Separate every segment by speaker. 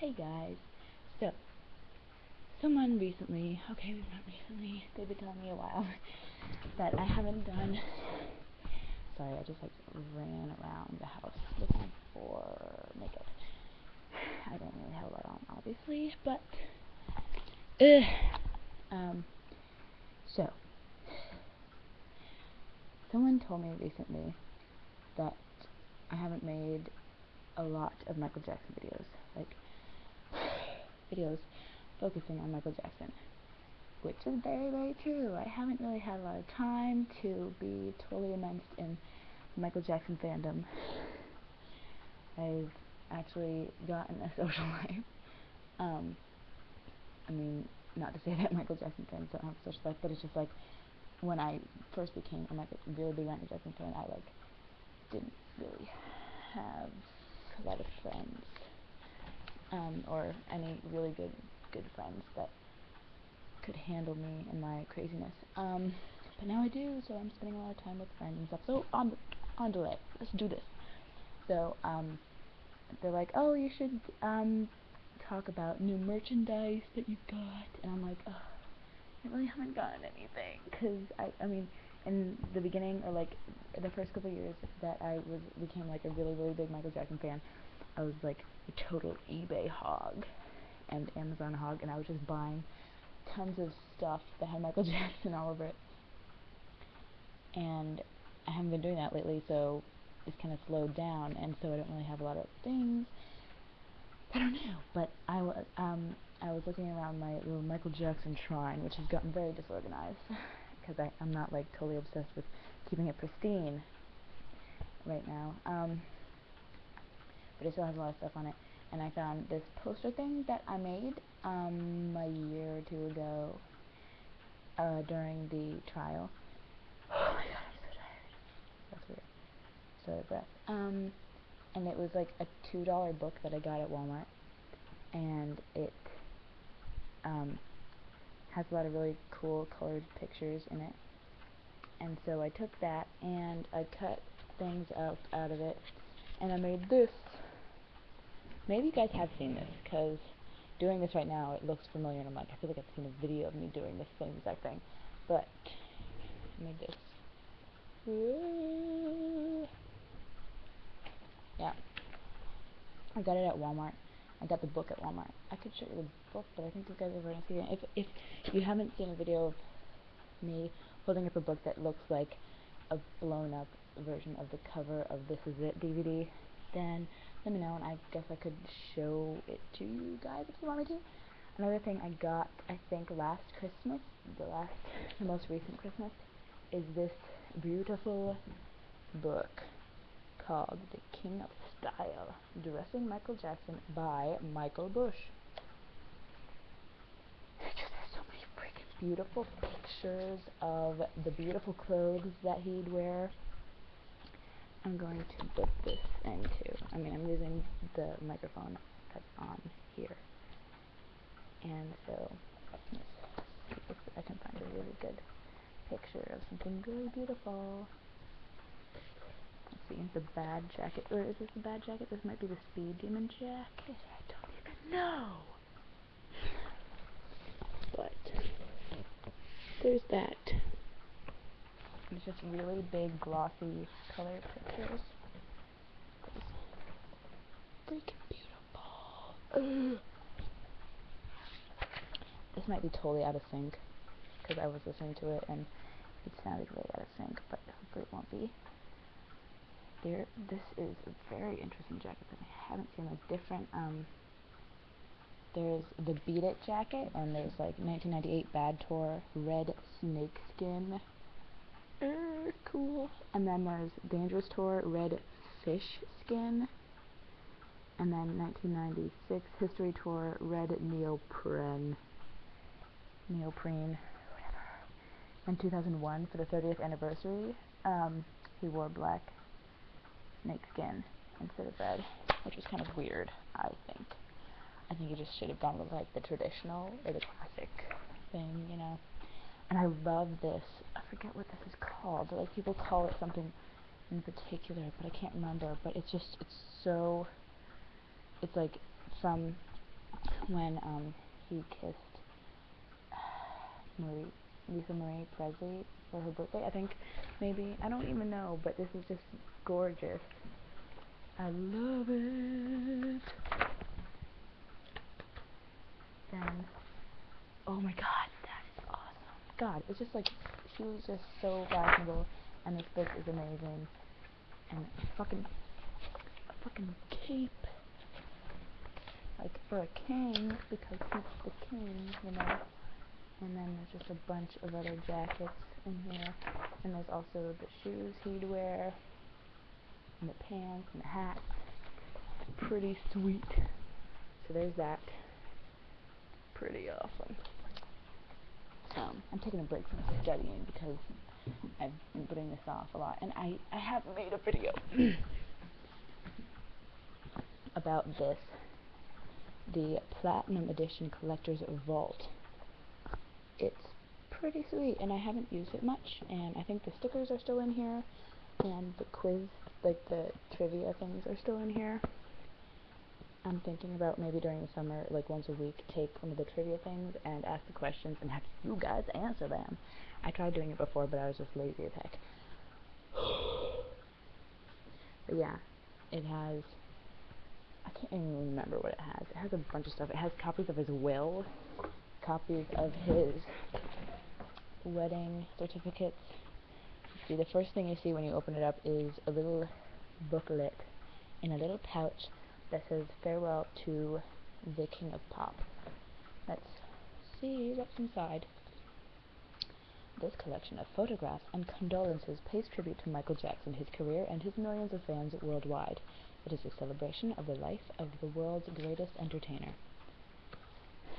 Speaker 1: Hey guys, so someone recently, okay, not recently, they've been telling me a while that I haven't done, sorry, I just ran around the house looking for makeup. I don't really have a lot on, obviously, but, so, someone told me recently that I haven't made a lot of Michael Jackson videos focusing on Michael Jackson, which is very, very true. I haven't really had a lot of time to be totally immersed in Michael Jackson fandom. I've actually gotten a social life. I mean, not to say that Michael Jackson fans don't have a social life, but it's just when I first became a really big Michael Jackson fan, I didn't really have a lot of friends, or any really good friends that could handle me and my craziness. But now I do, so I'm spending a lot of time with friends and stuff. So on delay, let's do this. So they're like, oh, you should talk about new merchandise that you got, and I'm like, oh, I really haven't gotten anything, because I mean, in the beginning, or the first couple of years that I became a really, really big Michael Jackson fan, I was a total eBay hog and Amazon hog, and I was just buying tons of stuff that had Michael Jackson all over it, and I haven't been doing that lately, so it's kind of slowed down, and so I don't really have a lot of things that are new. But I was looking around my little Michael Jackson shrine, which has gotten very disorganized because I'm not totally obsessed with keeping it pristine right now, but it still has a lot of stuff on it. And I found this poster thing that I made a year or two ago during the trial. Oh my god, I'm so tired. That's weird. So out of breath. And it was a $2 book that I got at Walmart, and it has a lot of really cool colored pictures in it. And so I took that and I cut things out of it, and I made this. Maybe you guys have seen this, because doing this right now, it looks familiar, and I'm I feel like I've seen a video of me doing this same exact thing. But I made this. Yeah. I got it at Walmart. I got the book at Walmart. I could show you the book, but I think you guys have already seen it. If you haven't seen a video of me holding up a book that looks like a blown up version of the cover of This Is It DVD, then let me know, and I guess I could show it to you guys if you want me to. Another thing I got, I think last Christmas, the most recent Christmas, is this beautiful book called The King of Style, Dressing Michael Jackson by Michael Bush. It just has so many freaking beautiful pictures of the beautiful clothes that he'd wear. I'm going to put this into, I'm using the microphone that's on here, and so let's see if I can find a really good picture of something really beautiful. Let's see, the bad jacket, or is this the bad jacket? This might be the Speed Demon jacket, I don't even know, but there's that. It's just really big, glossy color pictures. Freaking beautiful. This might be totally out of sync, because I was listening to it and it sounded really out of sync, but hopefully it won't be. This is a very interesting jacket that I haven't seen. Different, there's the Beat It jacket, and there's 1998 Bad Tour red snakeskin. Cool. And then there's Dangerous Tour red fish skin. And then 1996 History Tour red neoprene, whatever. In 2001, for the 30th anniversary, he wore black snakeskin instead of red, which was kind of weird, I think. I think he just should have gone with the traditional or the classic thing, And I love this. I forget what this is called. People call it something in particular, but I can't remember. But it's from when he kissed Lisa Marie Presley for her birthday, I think, maybe. I don't even know, but this is just gorgeous. I love it. Then, oh my god, that is awesome. God, it's just like, she was just so fashionable, and this book is amazing. And a fucking cape, like for a king, because he's the king, you know. And then there's just a bunch of other jackets in here, and there's also the shoes he'd wear, and the pants, and the hat. Pretty sweet. So there's that. Pretty awesome. I'm taking a break from studying because I've been putting this off a lot, and I have made a video about this, the Platinum Edition Collector's Vault. It's pretty sweet, and I haven't used it much, and I think the stickers are still in here, and the quiz, like the trivia things, are still in here. I'm thinking about maybe during the summer, like once a week, take one of the trivia things and ask the questions and have you guys answer them. I tried doing it before, but I was just lazy as heck. But yeah, it has, I can't even remember what it has. It has a bunch of stuff. It has copies of his will, copies of his wedding certificates. See, the first thing you see when you open it up is a little booklet in a little pouch that says farewell to the King of Pop. Let's see what's inside. This collection of photographs and condolences pays tribute to Michael Jackson, his career, and his millions of fans worldwide. It is a celebration of the life of the world's greatest entertainer.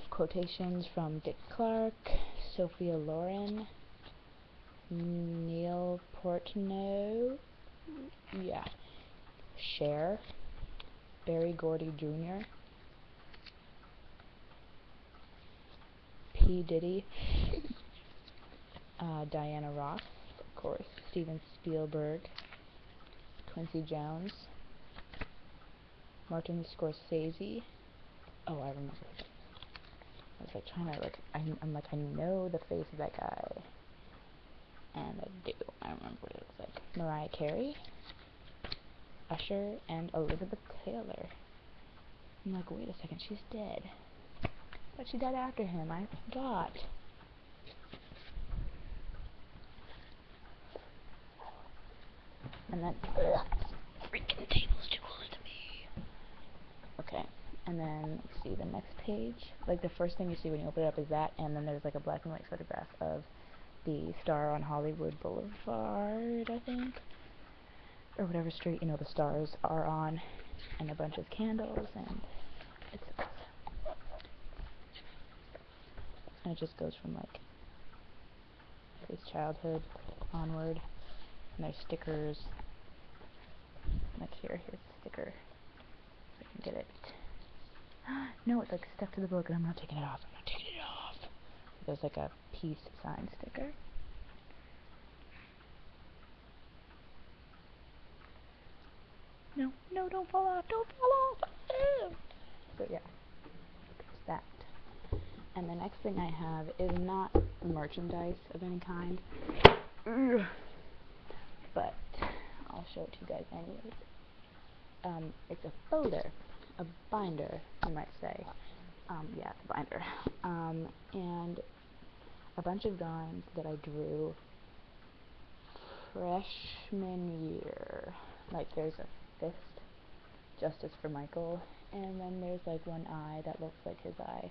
Speaker 1: Quotations from Dick Clark, Sophia Loren, Neil Portnoy, Cher, Berry Gordy Jr., P. Diddy, Diana Ross, of course, Steven Spielberg, Quincy Jones, Martin Scorsese. Oh, I remember. I was like trying to I'm like, I know the face of that guy, and I do. I don't remember what it looks like. Mariah Carey, Usher, and Elizabeth Taylor. I'm like, wait a second, she's dead. But she died after him. I forgot. And then, freaking table's too close to me. Okay, and then let's see the next page. Like the first thing you see when you open it up is that, and then there's like a black and white photograph of the star on Hollywood Boulevard, I think, or whatever street, you know, the stars are on, and a bunch of candles, and it's awesome. And it just goes from like his childhood onward, and there's stickers. Like here, here's the sticker. If I can get it. No, it's like stuck to the book, and I'm not taking it off. I'm not taking it off. There's like a peace sign sticker. No, no, don't fall off. Don't fall off. So yeah, there's that. And the next thing I have is not merchandise of any kind, but I'll show it to you guys anyways. It's a folder, a binder, you might say. Yeah, it's a binder. And a bunch of drawings that I drew freshman year. Like there's a fist, Justice for Michael, and then there's like one eye that looks like his eye.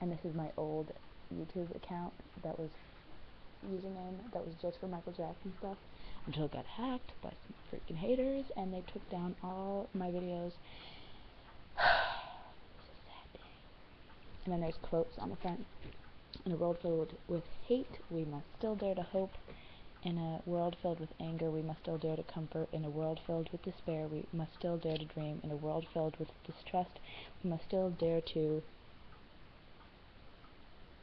Speaker 1: And this is my old YouTube account that was username that was just for Michael Jackson stuff until it got hacked by some freaking haters, and they took down all my videos. It's a sad day. And then there's quotes on the front. In a world filled with hate, we must still dare to hope. In a world filled with anger, we must still dare to comfort. In a world filled with despair, we must still dare to dream. In a world filled with distrust, we must still dare to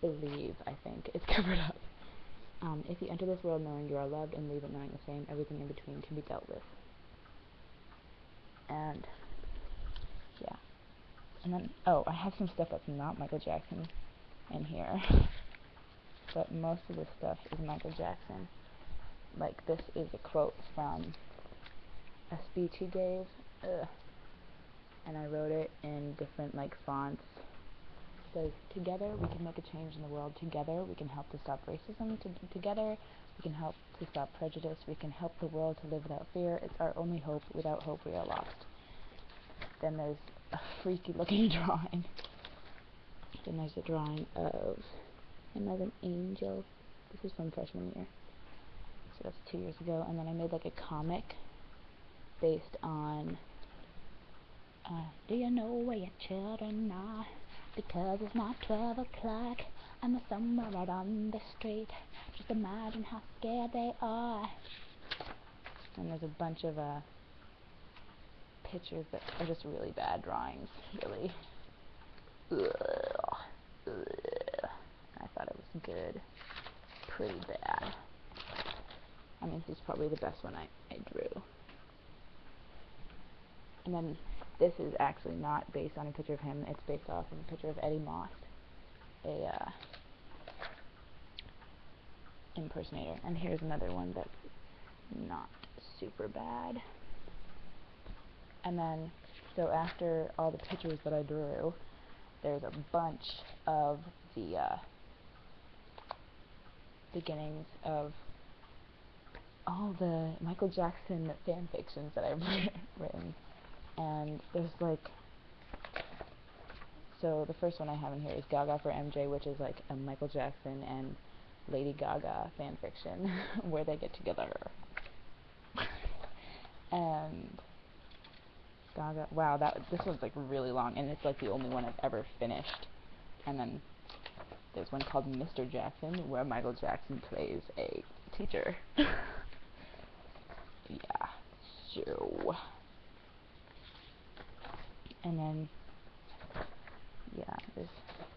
Speaker 1: believe. I think it's covered up. If you enter this world knowing you are loved and leave it knowing the same, everything in between can be dealt with. And yeah, And then, oh, I have some stuff that's not Michael Jackson in here. But most of the stuff is Michael Jackson. Like, this is a quote from a speech he gave. And I wrote it in different, like, fonts. It says, together we can make a change in the world. Together we can help to stop racism. Together we can help to stop prejudice. We can help the world to live without fear. It's our only hope. Without hope we are lost. Then there's a freaky looking drawing. Then there's a drawing of him as an angel. This is from freshman year. So that's 2 years ago. And then I made like a comic based on do you know where your children are? Because it's not 12 o'clock and they're somewhere right on the street. Just imagine how scared they are. And there's a bunch of pictures that are just really bad drawings. Really. Ugh. Ugh. I thought it was good. Pretty bad. I mean, this is probably the best one I drew. And then this is actually not based on a picture of him. It's based off of a picture of Eddie Moss, a impersonator. And here's another one that's not super bad. And then, so after all the pictures that I drew, there's a bunch of the beginnings of all the Michael Jackson fan fictions that I've written. And there's like, so the first one I have in here is Gaga for MJ, which is like a Michael Jackson and Lady Gaga fan fiction where they get together. And Gaga, wow, this one's like really long, and it's like the only one I've ever finished. And then there's one called Mr. Jackson where Michael Jackson plays a teacher. Yeah, so. And then, yeah, there's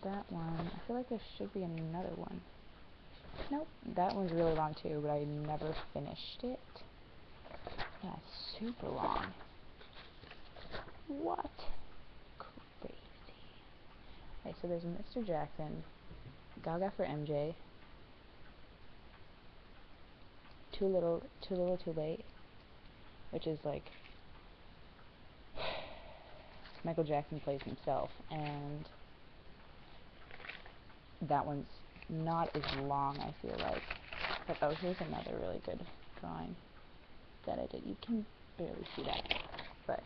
Speaker 1: that one. I feel like there should be another one. Nope, that one's really long too, but I never finished it. Yeah, it's super long. What? Crazy. Okay, so there's Mr. Jackson, Gaga for MJ, Too Little, Too Late, which is like Michael Jackson plays himself, and that one's not as long, I feel like. But oh, here's another really good drawing that I did. You can barely see that, but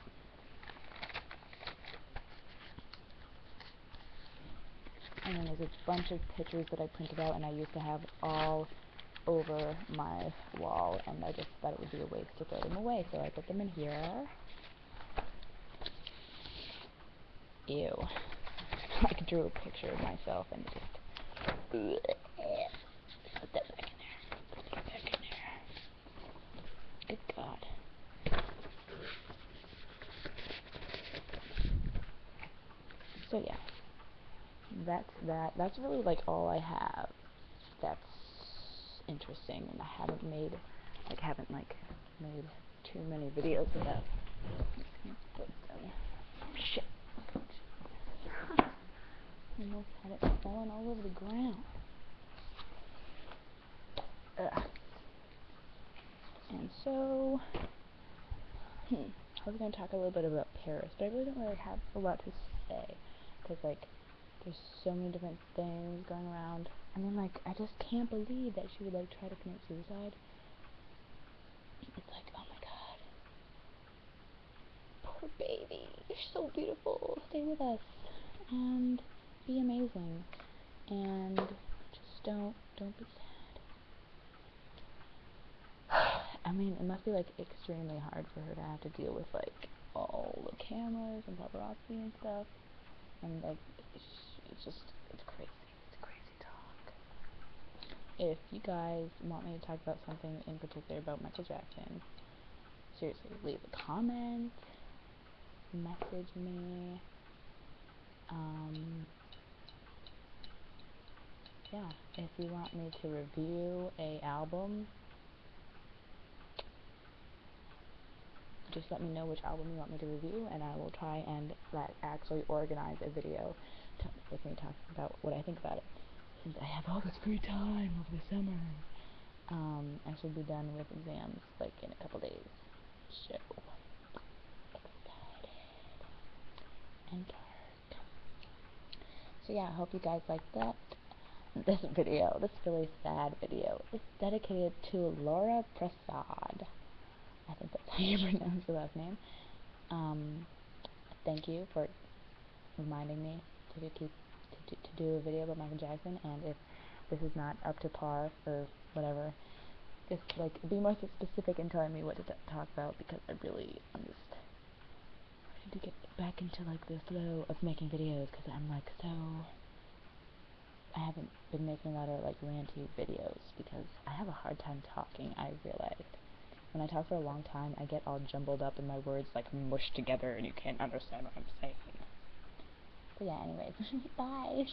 Speaker 1: and then there's a bunch of pictures that I printed out and I used to have all over my wall, and I just thought it would be a waste to throw them away, so I put them in here. Ew. I drew a picture of myself and just put that back in there. Put that back in there. Good God. So yeah, that's that. That's really like all I have that's interesting, and I haven't made too many videos about. Shit. I almost had it falling all over the ground. Ugh. And so, I was going to talk a little bit about Paris, but I really don't really have a lot to say, because, like, there's so many different things going around. I mean, like, I just can't believe that she would, like, try to commit suicide. It's like, oh my god. Poor baby. You're so beautiful. Stay with us. And be amazing. And just don't be sad. I mean, it must be, like, extremely hard for her to have to deal with, like, all the cameras and paparazzi and stuff. And, like, it's crazy. It's crazy talk. If you guys want me to talk about something in particular about Michael Jackson, seriously, leave a comment, message me. Yeah, if you want me to review a album, just let me know which album you want me to review, and I will try and actually organize a video with me talking about what I think about it. Since I have all this free time over the summer, I should be done with exams like in a couple days. So excited and dark. So yeah, I hope you guys like that. This really sad video, is dedicated to Laura Prasad. I think that's how you pronounce her last name. Thank you for reminding me to do a video about Michael Jackson, and if this is not up to par or whatever, just like be more specific in telling me what to talk about, because I'm just ready to get back into like the flow of making videos, because I'm like I haven't been making a lot of like ranty videos because I have a hard time talking. I realized when I talk for a long time, I get all jumbled up and my words like mushed together and you can't understand what I'm saying. But yeah, anyways, bye.